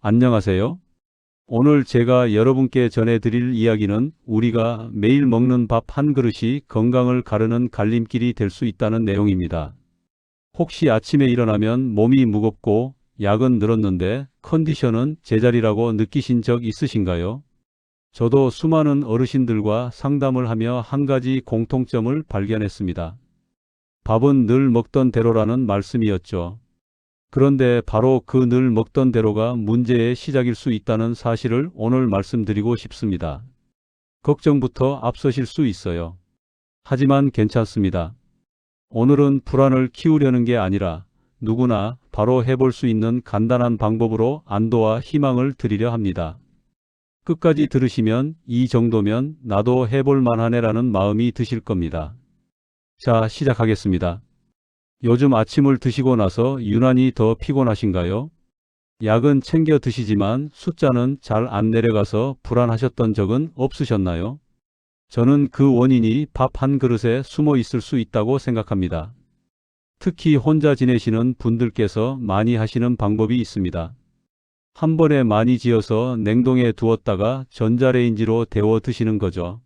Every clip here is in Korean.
안녕하세요. 오늘 제가 여러분께 전해드릴 이야기는 우리가 매일 먹는 밥 한 그릇이 건강을 가르는 갈림길이 될 수 있다는 내용입니다. 혹시 아침에 일어나면 몸이 무겁고 약은 늘었는데 컨디션은 제자리라고 느끼신 적 있으신가요? 저도 수많은 어르신들과 상담을 하며 한 가지 공통점을 발견했습니다. 밥은 늘 먹던 대로라는 말씀이었죠. 그런데 바로 그 늘 먹던 대로가 문제의 시작일 수 있다는 사실을 오늘 말씀드리고 싶습니다. 걱정부터 앞서실 수 있어요. 하지만 괜찮습니다. 오늘은 불안을 키우려는 게 아니라 누구나 바로 해볼 수 있는 간단한 방법으로 안도와 희망을 드리려 합니다. 끝까지 들으시면 이 정도면 나도 해볼 만하네라는 마음이 드실 겁니다. 자, 시작하겠습니다. 요즘 아침을 드시고 나서 유난히 더 피곤하신가요? 약은 챙겨 드시지만 숫자는 잘 안 내려가서 불안하셨던 적은 없으셨나요? 저는 그 원인이 밥 한 그릇에 숨어 있을 수 있다고 생각합니다. 특히 혼자 지내시는 분들께서 많이 하시는 방법이 있습니다. 한 번에 많이 지어서 냉동에 두었다가 전자레인지로 데워 드시는 거죠.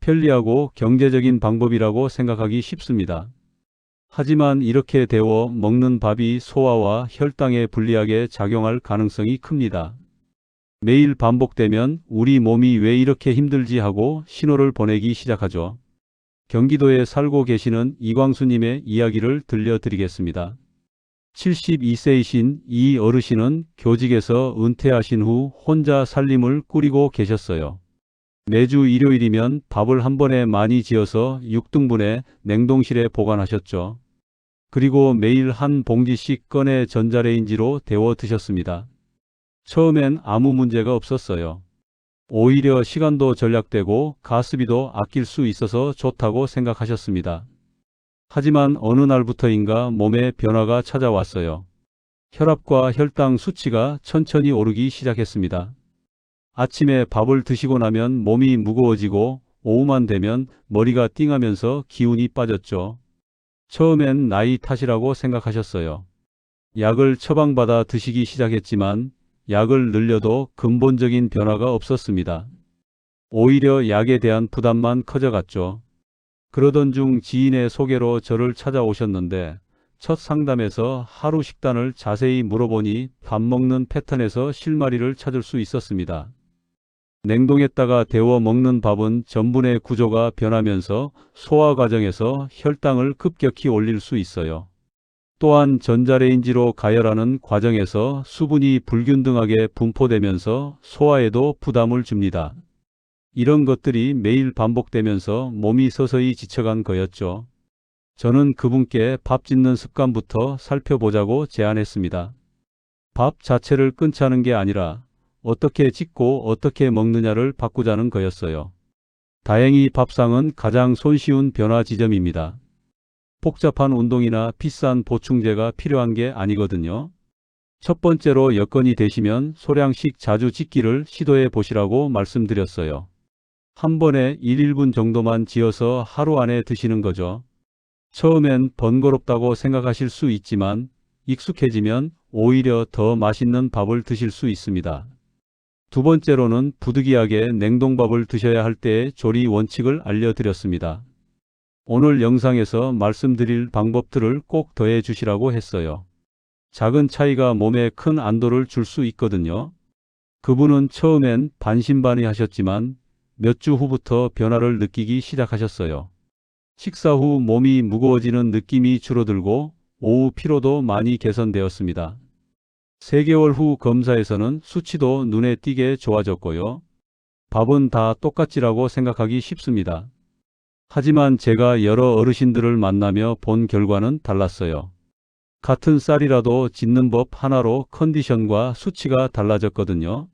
편리하고 경제적인 방법이라고 생각하기 쉽습니다. 하지만 이렇게 데워 먹는 밥이 소화와 혈당에 불리하게 작용할 가능성이 큽니다. 매일 반복되면 우리 몸이 왜 이렇게 힘들지 하고 신호를 보내기 시작하죠. 경기도에 살고 계시는 이광수님의 이야기를 들려드리겠습니다. 72세이신 이 어르신은 교직에서 은퇴하신 후 혼자 살림을 꾸리고 계셨어요. 매주 일요일이면 밥을 한 번에 많이 지어서 6등분에 냉동실에 보관하셨죠. 그리고 매일 한 봉지씩 꺼내 전자레인지로 데워 드셨습니다. 처음엔 아무 문제가 없었어요. 오히려 시간도 절약되고 가스비도 아낄 수 있어서 좋다고 생각하셨습니다. 하지만 어느 날부터인가 몸에 변화가 찾아왔어요. 혈압과 혈당 수치가 천천히 오르기 시작했습니다. 아침에 밥을 드시고 나면 몸이 무거워지고 오후만 되면 머리가 띵하면서 기운이 빠졌죠. 처음엔 나이 탓이라고 생각하셨어요. 약을 처방받아 드시기 시작했지만 약을 늘려도 근본적인 변화가 없었습니다. 오히려 약에 대한 부담만 커져갔죠. 그러던 중 지인의 소개로 저를 찾아오셨는데 첫 상담에서 하루 식단을 자세히 물어보니 밥 먹는 패턴에서 실마리를 찾을 수 있었습니다. 냉동했다가 데워 먹는 밥은 전분의 구조가 변하면서 소화 과정에서 혈당을 급격히 올릴 수 있어요. 또한 전자레인지로 가열하는 과정에서 수분이 불균등하게 분포되면서 소화에도 부담을 줍니다. 이런 것들이 매일 반복되면서 몸이 서서히 지쳐간 거였죠. 저는 그분께 밥 짓는 습관부터 살펴보자고 제안했습니다. 밥 자체를 끊자는 게 아니라 어떻게 짓고 어떻게 먹느냐를 바꾸자는 거였어요. 다행히 밥상은 가장 손쉬운 변화 지점입니다. 복잡한 운동이나 비싼 보충제가 필요한 게 아니거든요. 첫 번째로 여건이 되시면 소량씩 자주 짓기를 시도해 보시라고 말씀드렸어요. 한 번에 1~1분 정도만 지어서 하루 안에 드시는 거죠. 처음엔 번거롭다고 생각하실 수 있지만 익숙해지면 오히려 더 맛있는 밥을 드실 수 있습니다. 두 번째로는 부득이하게 냉동밥을 드셔야 할 때의 조리 원칙을 알려드렸습니다. 오늘 영상에서 말씀드릴 방법들을 꼭 더해 주시라고 했어요. 작은 차이가 몸에 큰 안도를 줄 수 있거든요. 그분은 처음엔 반신반의하셨지만 몇 주 후부터 변화를 느끼기 시작하셨어요. 식사 후 몸이 무거워지는 느낌이 줄어들고 오후 피로도 많이 개선되었습니다. 3개월 후 검사에서는 수치도 눈에 띄게 좋아졌고요. 밥은 다 똑같지라고 생각하기 쉽습니다. 하지만 제가 여러 어르신들을 만나며 본 결과는 달랐어요. 같은 쌀이라도 짓는 법 하나로 컨디션과 수치가 달라졌거든요.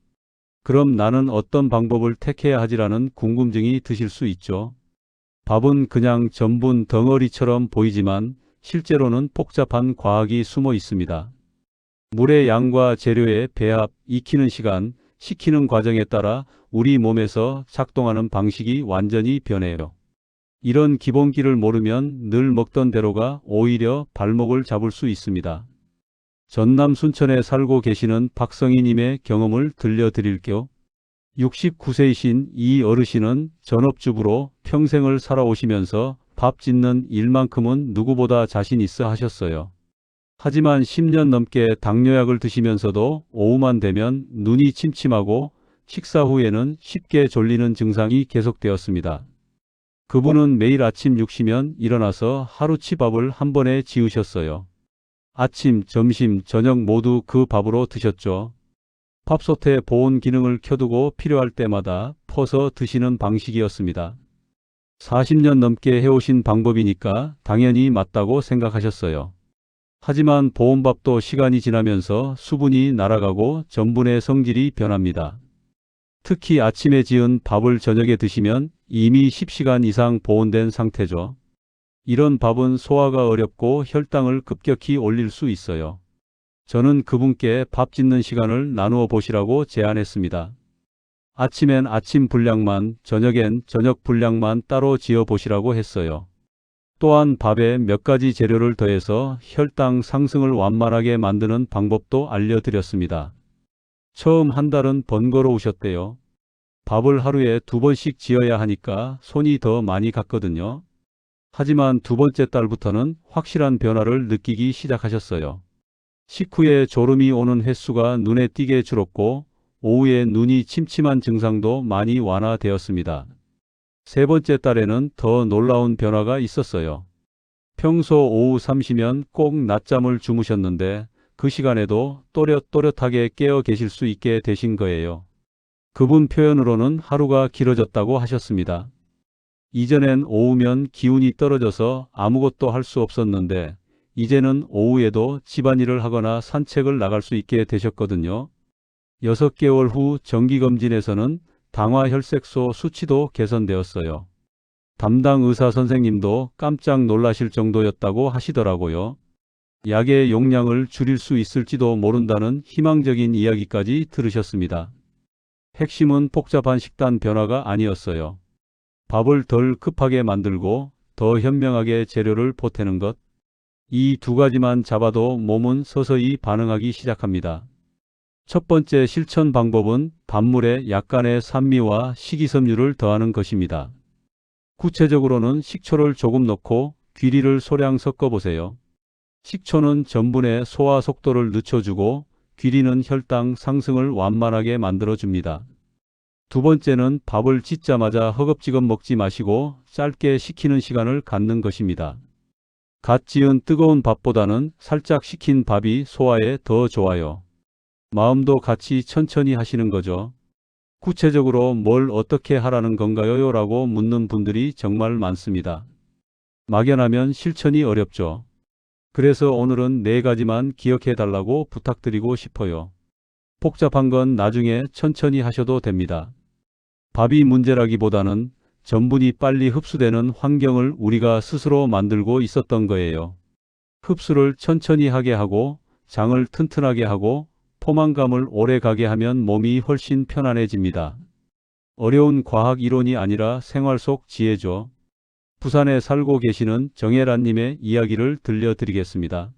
그럼 나는 어떤 방법을 택해야 하지라는 궁금증이 드실 수 있죠. 밥은 그냥 전분 덩어리처럼 보이지만 실제로는 복잡한 과학이 숨어 있습니다. 물의 양과 재료의 배합, 익히는 시간, 식히는 과정에 따라 우리 몸에서 작동하는 방식이 완전히 변해요. 이런 기본기를 모르면 늘 먹던 대로가 오히려 발목을 잡을 수 있습니다. 전남 순천에 살고 계시는 박성희님의 경험을 들려드릴게요. 69세이신 이 어르신은 전업주부로 평생을 살아오시면서 밥 짓는 일만큼은 누구보다 자신 있어 하셨어요. 하지만 10년 넘게 당뇨약을 드시면서도 오후만 되면 눈이 침침하고 식사 후에는 쉽게 졸리는 증상이 계속되었습니다. 그분은 매일 아침 6시면 일어나서 하루치 밥을 한 번에 지으셨어요. 아침, 점심, 저녁 모두 그 밥으로 드셨죠. 밥솥에 보온 기능을 켜두고 필요할 때마다 퍼서 드시는 방식이었습니다. 40년 넘게 해오신 방법이니까 당연히 맞다고 생각하셨어요. 하지만 보온밥도 시간이 지나면서 수분이 날아가고 전분의 성질이 변합니다. 특히 아침에 지은 밥을 저녁에 드시면 이미 10시간 이상 보온된 상태죠. 이런 밥은 소화가 어렵고 혈당을 급격히 올릴 수 있어요. 저는 그분께 밥 짓는 시간을 나누어 보시라고 제안했습니다. 아침엔 아침 분량만, 저녁엔 저녁 분량만 따로 지어 보시라고 했어요. 또한 밥에 몇 가지 재료를 더해서 혈당 상승을 완만하게 만드는 방법도 알려드렸습니다. 처음 한 달은 번거로우셨대요. 밥을 하루에 2번씩 지어야 하니까 손이 더 많이 갔거든요. 하지만 두 번째 달부터는 확실한 변화를 느끼기 시작하셨어요. 식후에 졸음이 오는 횟수가 눈에 띄게 줄었고 오후에 눈이 침침한 증상도 많이 완화되었습니다. 세 번째 달에는 더 놀라운 변화가 있었어요. 평소 오후 3시면 꼭 낮잠을 주무셨는데 그 시간에도 또렷또렷하게 깨어 계실 수 있게 되신 거예요. 그분 표현으로는 하루가 길어졌다고 하셨습니다. 이전엔 오후면 기운이 떨어져서 아무것도 할 수 없었는데 이제는 오후에도 집안일을 하거나 산책을 나갈 수 있게 되셨거든요. 6개월 후 정기검진에서는 당화혈색소 수치도 개선되었어요. 담당 의사 선생님도 깜짝 놀라실 정도였다고 하시더라고요. 약의 용량을 줄일 수 있을지도 모른다는 희망적인 이야기까지 들으셨습니다. 핵심은 복잡한 식단 변화가 아니었어요. 밥을 덜 급하게 만들고 더 현명하게 재료를 보태는 것. 이 두 가지만 잡아도 몸은 서서히 반응하기 시작합니다. 첫 번째 실천 방법은 밥물에 약간의 산미와 식이섬유를 더하는 것입니다. 구체적으로는 식초를 조금 넣고 귀리를 소량 섞어보세요. 식초는 전분의 소화 속도를 늦춰주고 귀리는 혈당 상승을 완만하게 만들어줍니다. 두 번째는 밥을 짓자마자 허겁지겁 먹지 마시고 짧게 식히는 시간을 갖는 것입니다. 갓 지은 뜨거운 밥보다는 살짝 식힌 밥이 소화에 더 좋아요. 마음도 같이 천천히 하시는 거죠. 구체적으로 뭘 어떻게 하라는 건가요? 라고 묻는 분들이 정말 많습니다. 막연하면 실천이 어렵죠. 그래서 오늘은 4가지만 기억해 달라고 부탁드리고 싶어요. 복잡한 건 나중에 천천히 하셔도 됩니다. 밥이 문제라기보다는 전분이 빨리 흡수되는 환경을 우리가 스스로 만들고 있었던 거예요. 흡수를 천천히 하게 하고 장을 튼튼하게 하고 포만감을 오래 가게 하면 몸이 훨씬 편안해집니다. 어려운 과학 이론이 아니라 생활 속 지혜죠. 부산에 살고 계시는 정혜란님의 이야기를 들려드리겠습니다.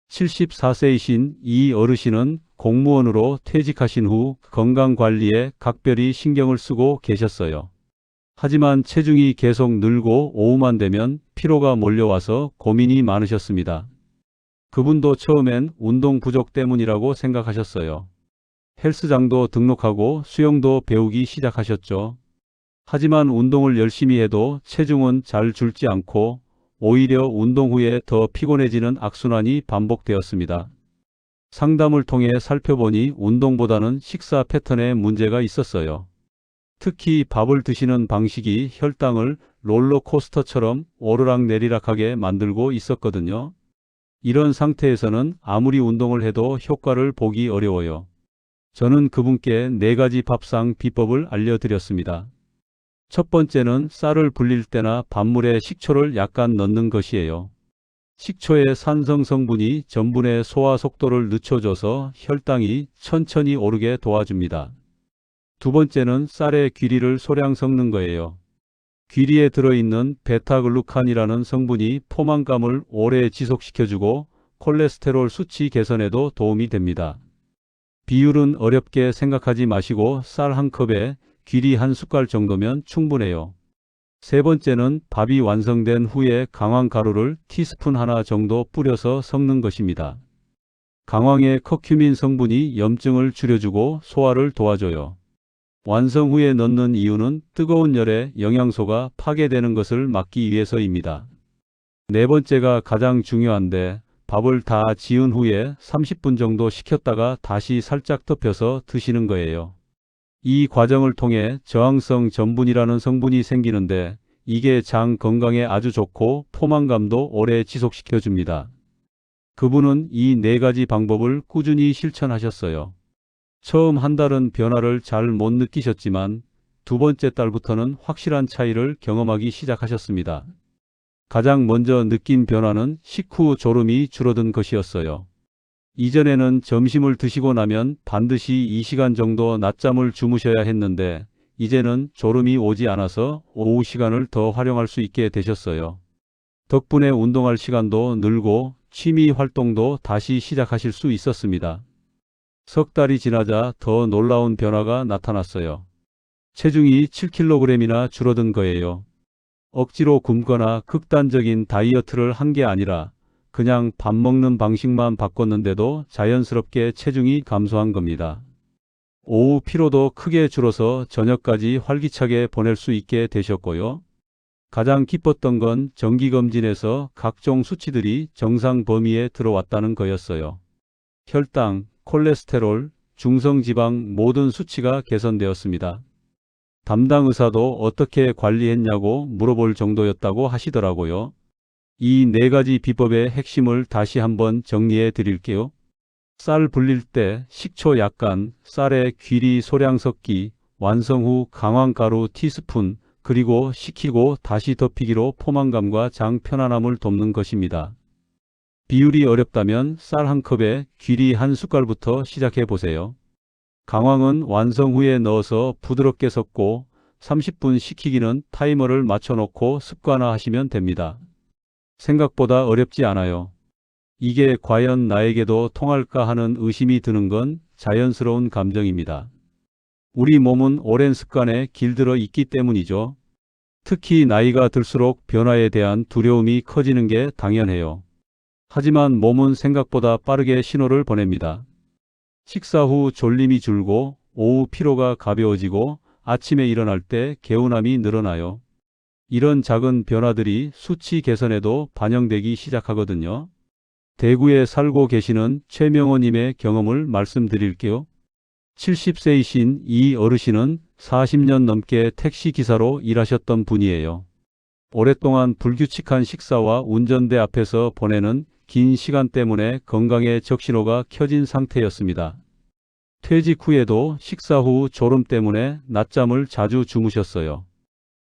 74세이신 이 어르신은 공무원으로 퇴직하신 후 건강관리에 각별히 신경을 쓰고 계셨어요. 하지만 체중이 계속 늘고 오후만 되면 피로가 몰려와서 고민이 많으셨습니다. 그분도 처음엔 운동 부족 때문이라고 생각하셨어요. 헬스장도 등록하고 수영도 배우기 시작하셨죠. 하지만 운동을 열심히 해도 체중은 잘 줄지 않고 오히려 운동 후에 더 피곤해지는 악순환이 반복되었습니다. 상담을 통해 살펴보니 운동보다는 식사 패턴에 문제가 있었어요. 특히 밥을 드시는 방식이 혈당을 롤러코스터처럼 오르락내리락하게 만들고 있었거든요. 이런 상태에서는 아무리 운동을 해도 효과를 보기 어려워요. 저는 그분께 4가지 밥상 비법을 알려드렸습니다. 첫 번째는 쌀을 불릴 때나 밥물에 식초를 약간 넣는 것이에요. 식초의 산성 성분이 전분의 소화 속도를 늦춰줘서 혈당이 천천히 오르게 도와줍니다. 두 번째는 쌀에 귀리를 소량 섞는 거예요. 귀리에 들어있는 베타글루칸이라는 성분이 포만감을 오래 지속시켜주고 콜레스테롤 수치 개선에도 도움이 됩니다. 비율은 어렵게 생각하지 마시고 쌀 한 컵에 귀리 한 숟갈 정도면 충분해요. 세 번째는 밥이 완성된 후에 강황 가루를 티스푼 하나 정도 뿌려서 섞는 것입니다. 강황의 커큐민 성분이 염증을 줄여주고 소화를 도와줘요. 완성 후에 넣는 이유는 뜨거운 열에 영양소가 파괴되는 것을 막기 위해서입니다. 네 번째가 가장 중요한데 밥을 다 지은 후에 30분 정도 식혔다가 다시 살짝 덮여서 드시는 거예요. 이 과정을 통해 저항성 전분이라는 성분이 생기는데 이게 장 건강에 아주 좋고 포만감도 오래 지속시켜 줍니다. 그분은 이 네 가지 방법을 꾸준히 실천하셨어요. 처음 한 달은 변화를 잘 못 느끼셨지만 두 번째 달부터는 확실한 차이를 경험하기 시작하셨습니다. 가장 먼저 느낀 변화는 식후 졸음이 줄어든 것이었어요. 이전에는 점심을 드시고 나면 반드시 2시간 정도 낮잠을 주무셔야 했는데 이제는 졸음이 오지 않아서 오후 시간을 더 활용할 수 있게 되셨어요. 덕분에 운동할 시간도 늘고 취미 활동도 다시 시작하실 수 있었습니다. 석 달이 지나자 더 놀라운 변화가 나타났어요. 체중이 7kg이나 줄어든 거예요. 억지로 굶거나 극단적인 다이어트를 한 게 아니라 그냥 밥 먹는 방식만 바꿨는데도 자연스럽게 체중이 감소한 겁니다. 오후 피로도 크게 줄어서 저녁까지 활기차게 보낼 수 있게 되셨고요. 가장 기뻤던 건 정기검진에서 각종 수치들이 정상 범위에 들어왔다는 거였어요. 혈당, 콜레스테롤, 중성지방 모든 수치가 개선되었습니다. 담당 의사도 어떻게 관리했냐고 물어볼 정도였다고 하시더라고요. 이 네 가지 비법의 핵심을 다시 한번 정리해 드릴게요. 쌀 불릴 때 식초 약간, 쌀에 귀리 소량 섞기, 완성 후 강황가루 티스푼, 그리고 식히고 다시 덮이기로 포만감과 장 편안함을 돕는 것입니다. 비율이 어렵다면 쌀 한 컵에 귀리 한 숟갈부터 시작해 보세요. 강황은 완성 후에 넣어서 부드럽게 섞고 30분 식히기는 타이머를 맞춰놓고 습관화하시면 됩니다. 생각보다 어렵지 않아요. 이게 과연 나에게도 통할까 하는 의심이 드는 건 자연스러운 감정입니다. 우리 몸은 오랜 습관에 길들어 있기 때문이죠. 특히 나이가 들수록 변화에 대한 두려움이 커지는 게 당연해요. 하지만 몸은 생각보다 빠르게 신호를 보냅니다. 식사 후 졸림이 줄고 오후 피로가 가벼워지고 아침에 일어날 때 개운함이 늘어나요. 이런 작은 변화들이 수치 개선에도 반영되기 시작하거든요. 대구에 살고 계시는 최명호님의 경험을 말씀드릴게요. 70세이신 이 어르신은 40년 넘게 택시기사로 일하셨던 분이에요. 오랫동안 불규칙한 식사와 운전대 앞에서 보내는 긴 시간 때문에 건강에 적신호가 켜진 상태였습니다. 퇴직 후에도 식사 후 졸음 때문에 낮잠을 자주 주무셨어요.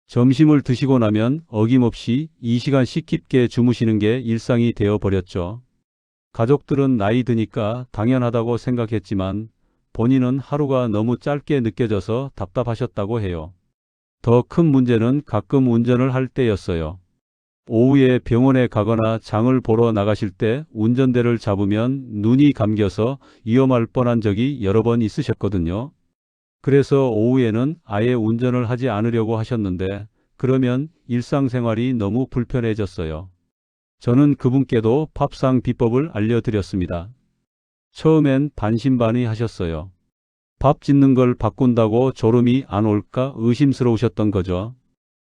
점심을 드시고 나면 어김없이 2시간씩 깊게 주무시는 게 일상이 되어버렸죠. 가족들은 나이 드니까 당연하다고 생각했지만 본인은 하루가 너무 짧게 느껴져서 답답하셨다고 해요. 더 큰 문제는 가끔 운전을 할 때였어요. 오후에 병원에 가거나 장을 보러 나가실 때 운전대를 잡으면 눈이 감겨서 위험할 뻔한 적이 여러 번 있으셨거든요. 그래서 오후에는 아예 운전을 하지 않으려고 하셨는데 그러면 일상생활이 너무 불편해졌어요. 저는 그분께도 밥상 비법을 알려드렸습니다. 처음엔 반신반의하셨어요. 밥 짓는 걸 바꾼다고 졸음이 안 올까 의심스러우셨던 거죠.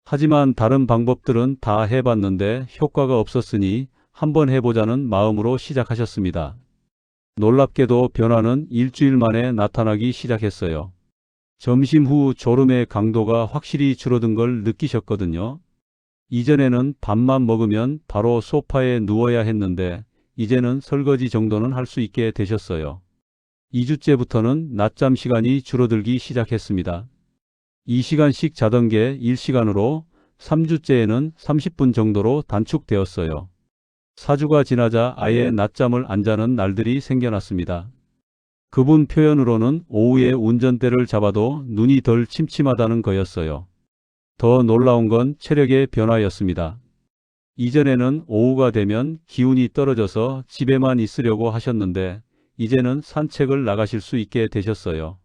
하지만 다른 방법들은 다 해봤는데 효과가 없었으니 한번 해보자는 마음으로 시작하셨습니다. 놀랍게도 변화는 일주일 만에 나타나기 시작했어요. 점심 후 졸음의 강도가 확실히 줄어든 걸 느끼셨거든요. 이전에는 밥만 먹으면 바로 소파에 누워야 했는데 이제는 설거지 정도는 할 수 있게 되셨어요. 2주째부터는 낮잠 시간이 줄어들기 시작했습니다. 2시간씩 자던 게 1시간으로 3주째에는 30분 정도로 단축되었어요. 4주가 지나자 아예 낮잠을 안 자는 날들이 생겨났습니다. 그분 표현으로는 오후에 운전대를 잡아도 눈이 덜 침침하다는 거였어요. 더 놀라운 건 체력의 변화였습니다. 이전에는 오후가 되면 기운이 떨어져서 집에만 있으려고 하셨는데 이제는 산책을 나가실 수 있게 되셨어요.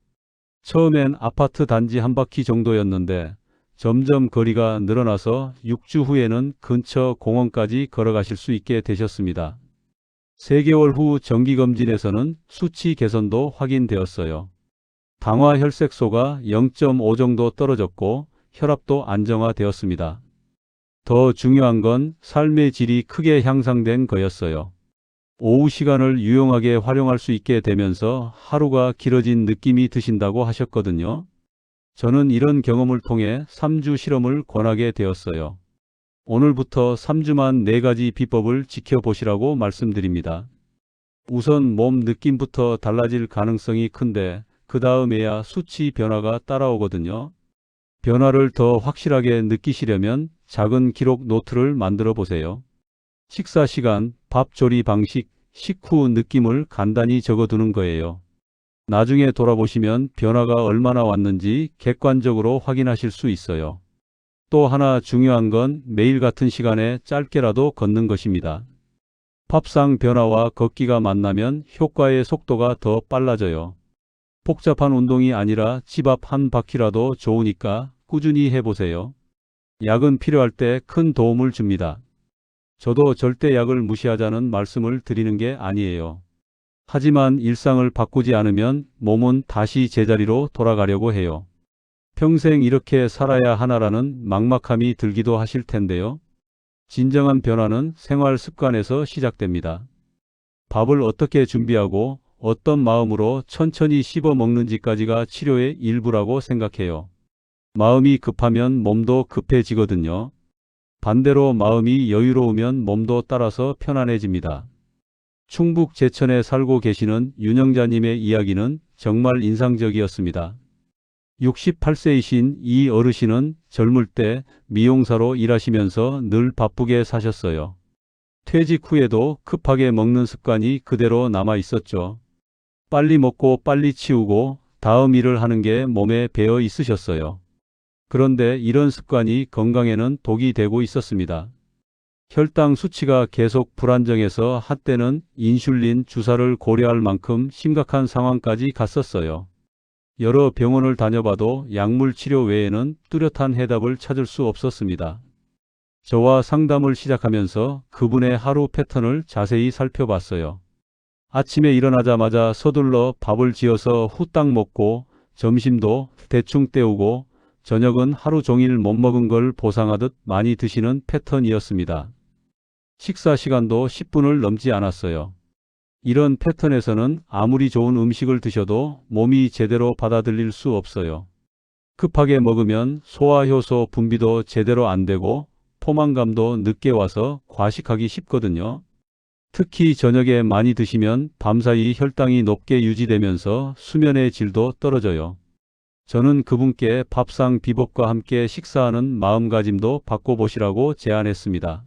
처음엔 아파트 단지 한 바퀴 정도였는데 점점 거리가 늘어나서 6주 후에는 근처 공원까지 걸어가실 수 있게 되셨습니다. 3개월 후 정기검진에서는 수치 개선도 확인되었어요. 당화 혈색소가 0.5 정도 떨어졌고 혈압도 안정화되었습니다. 더 중요한 건 삶의 질이 크게 향상된 거였어요. 오후 시간을 유용하게 활용할 수 있게 되면서 하루가 길어진 느낌이 드신다고 하셨거든요. 저는 이런 경험을 통해 3주 실험을 권하게 되었어요. 오늘부터 3주만 4가지 비법을 지켜보시라고 말씀드립니다. 우선 몸 느낌부터 달라질 가능성이 큰데 그 다음에야 수치 변화가 따라오거든요. 변화를 더 확실하게 느끼시려면 작은 기록 노트를 만들어 보세요. 식사 시간, 밥 조리 방식, 식후 느낌을 간단히 적어두는 거예요. 나중에 돌아보시면 변화가 얼마나 왔는지 객관적으로 확인하실 수 있어요. 또 하나 중요한 건 매일 같은 시간에 짧게라도 걷는 것입니다. 팝상 변화와 걷기가 만나면 효과의 속도가 더 빨라져요. 복잡한 운동이 아니라 집 앞 한 바퀴라도 좋으니까 꾸준히 해보세요. 약은 필요할 때 큰 도움을 줍니다. 저도 절대 약을 무시하자는 말씀을 드리는 게 아니에요. 하지만 일상을 바꾸지 않으면 몸은 다시 제자리로 돌아가려고 해요. 평생 이렇게 살아야 하나라는 막막함이 들기도 하실 텐데요. 진정한 변화는 생활 습관에서 시작됩니다. 밥을 어떻게 준비하고 어떤 마음으로 천천히 씹어 먹는지까지가 치료의 일부라고 생각해요. 마음이 급하면 몸도 급해지거든요. 반대로 마음이 여유로우면 몸도 따라서 편안해집니다. 충북 제천에 살고 계시는 윤영자님의 이야기는 정말 인상적이었습니다. 68세이신 이 어르신은 젊을 때 미용사로 일하시면서 늘 바쁘게 사셨어요. 퇴직 후에도 급하게 먹는 습관이 그대로 남아 있었죠. 빨리 먹고 빨리 치우고 다음 일을 하는 게 몸에 배어 있으셨어요. 그런데 이런 습관이 건강에는 독이 되고 있었습니다. 혈당 수치가 계속 불안정해서 한때는 인슐린 주사를 고려할 만큼 심각한 상황까지 갔었어요. 여러 병원을 다녀봐도 약물 치료 외에는 뚜렷한 해답을 찾을 수 없었습니다. 저와 상담을 시작하면서 그분의 하루 패턴을 자세히 살펴봤어요. 아침에 일어나자마자 서둘러 밥을 지어서 후딱 먹고 점심도 대충 때우고 저녁은 하루 종일 못 먹은 걸 보상하듯 많이 드시는 패턴이었습니다. 식사 시간도 10분을 넘지 않았어요. 이런 패턴에서는 아무리 좋은 음식을 드셔도 몸이 제대로 받아들일 수 없어요. 급하게 먹으면 소화효소 분비도 제대로 안 되고 포만감도 늦게 와서 과식하기 쉽거든요. 특히 저녁에 많이 드시면 밤사이 혈당이 높게 유지되면서 수면의 질도 떨어져요. 저는 그분께 밥상 비법과 함께 식사하는 마음가짐도 바꿔보시라고 제안했습니다.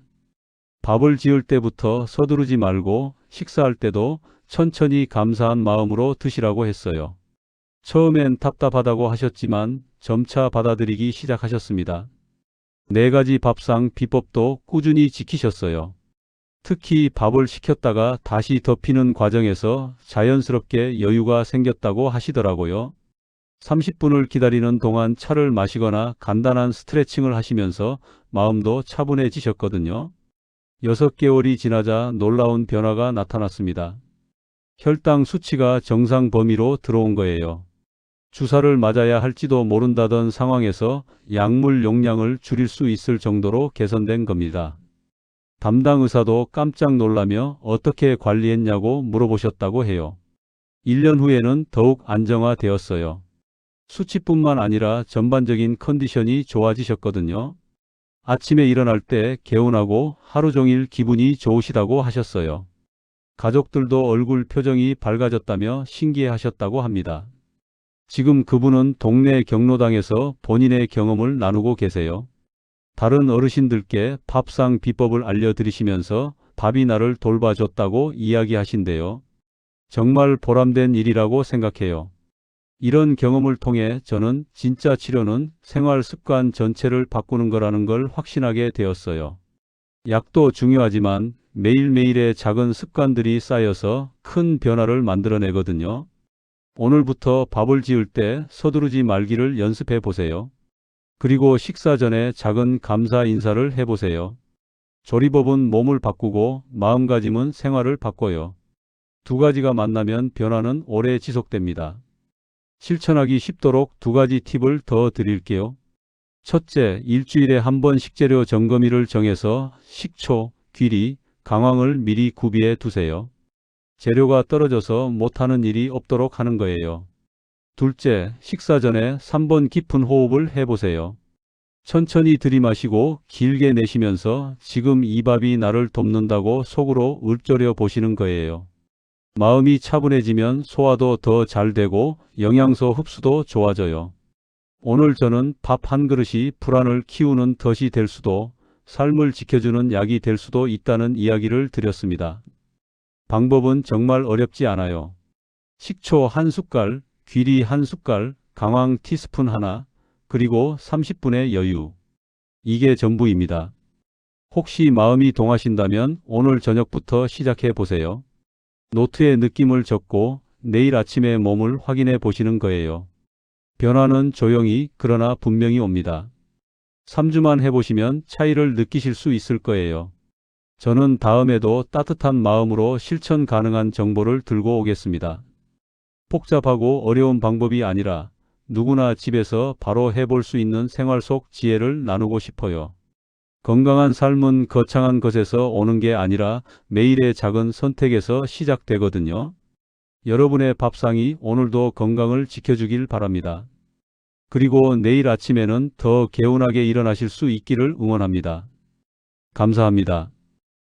밥을 지을 때부터 서두르지 말고 식사할 때도 천천히 감사한 마음으로 드시라고 했어요. 처음엔 답답하다고 하셨지만 점차 받아들이기 시작하셨습니다. 4가지 밥상 비법도 꾸준히 지키셨어요. 특히 밥을 식혔다가 다시 덮이는 과정에서 자연스럽게 여유가 생겼다고 하시더라고요. 30분을 기다리는 동안 차를 마시거나 간단한 스트레칭을 하시면서 마음도 차분해지셨거든요. 6개월이 지나자 놀라운 변화가 나타났습니다. 혈당 수치가 정상 범위로 들어온 거예요. 주사를 맞아야 할지도 모른다던 상황에서 약물 용량을 줄일 수 있을 정도로 개선된 겁니다. 담당 의사도 깜짝 놀라며 어떻게 관리했냐고 물어보셨다고 해요. 1년 후에는 더욱 안정화되었어요. 수치뿐만 아니라 전반적인 컨디션이 좋아지셨거든요. 아침에 일어날 때 개운하고 하루 종일 기분이 좋으시다고 하셨어요. 가족들도 얼굴 표정이 밝아졌다며 신기해하셨다고 합니다. 지금 그분은 동네 경로당에서 본인의 경험을 나누고 계세요. 다른 어르신들께 밥상 비법을 알려드리시면서 밥이 나를 돌봐줬다고 이야기하신대요. 정말 보람된 일이라고 생각해요. 이런 경험을 통해 저는 진짜 치료는 생활 습관 전체를 바꾸는 거라는 걸 확신하게 되었어요. 약도 중요하지만 매일매일의 작은 습관들이 쌓여서 큰 변화를 만들어내거든요. 오늘부터 밥을 지을 때 서두르지 말기를 연습해 보세요. 그리고 식사 전에 작은 감사 인사를 해보세요. 조리법은 몸을 바꾸고 마음가짐은 생활을 바꿔요. 두 가지가 만나면 변화는 오래 지속됩니다. 실천하기 쉽도록 두 가지 팁을 더 드릴게요. 첫째, 일주일에 한 번 식재료 점검일을 정해서 식초, 귀리, 강황을 미리 구비해 두세요. 재료가 떨어져서 못하는 일이 없도록 하는 거예요. 둘째, 식사 전에 3번 깊은 호흡을 해보세요. 천천히 들이마시고 길게 내쉬면서 지금 이 밥이 나를 돕는다고 속으로 읊조려 보시는 거예요. 마음이 차분해지면 소화도 더 잘 되고 영양소 흡수도 좋아져요. 오늘 저는 밥 한 그릇이 불안을 키우는 덫이 될 수도, 삶을 지켜주는 약이 될 수도 있다는 이야기를 드렸습니다. 방법은 정말 어렵지 않아요. 식초 한 숟갈, 귀리 한 숟갈, 강황 티스푼 하나, 그리고 30분의 여유. 이게 전부입니다. 혹시 마음이 동하신다면 오늘 저녁부터 시작해 보세요. 노트에 느낌을 적고 내일 아침에 몸을 확인해 보시는 거예요. 변화는 조용히 그러나 분명히 옵니다. 3주만 해보시면 차이를 느끼실 수 있을 거예요. 저는 다음에도 따뜻한 마음으로 실천 가능한 정보를 들고 오겠습니다. 복잡하고 어려운 방법이 아니라 누구나 집에서 바로 해볼 수 있는 생활 속 지혜를 나누고 싶어요. 건강한 삶은 거창한 것에서 오는 게 아니라 매일의 작은 선택에서 시작되거든요. 여러분의 밥상이 오늘도 건강을 지켜주길 바랍니다. 그리고 내일 아침에는 더 개운하게 일어나실 수 있기를 응원합니다. 감사합니다.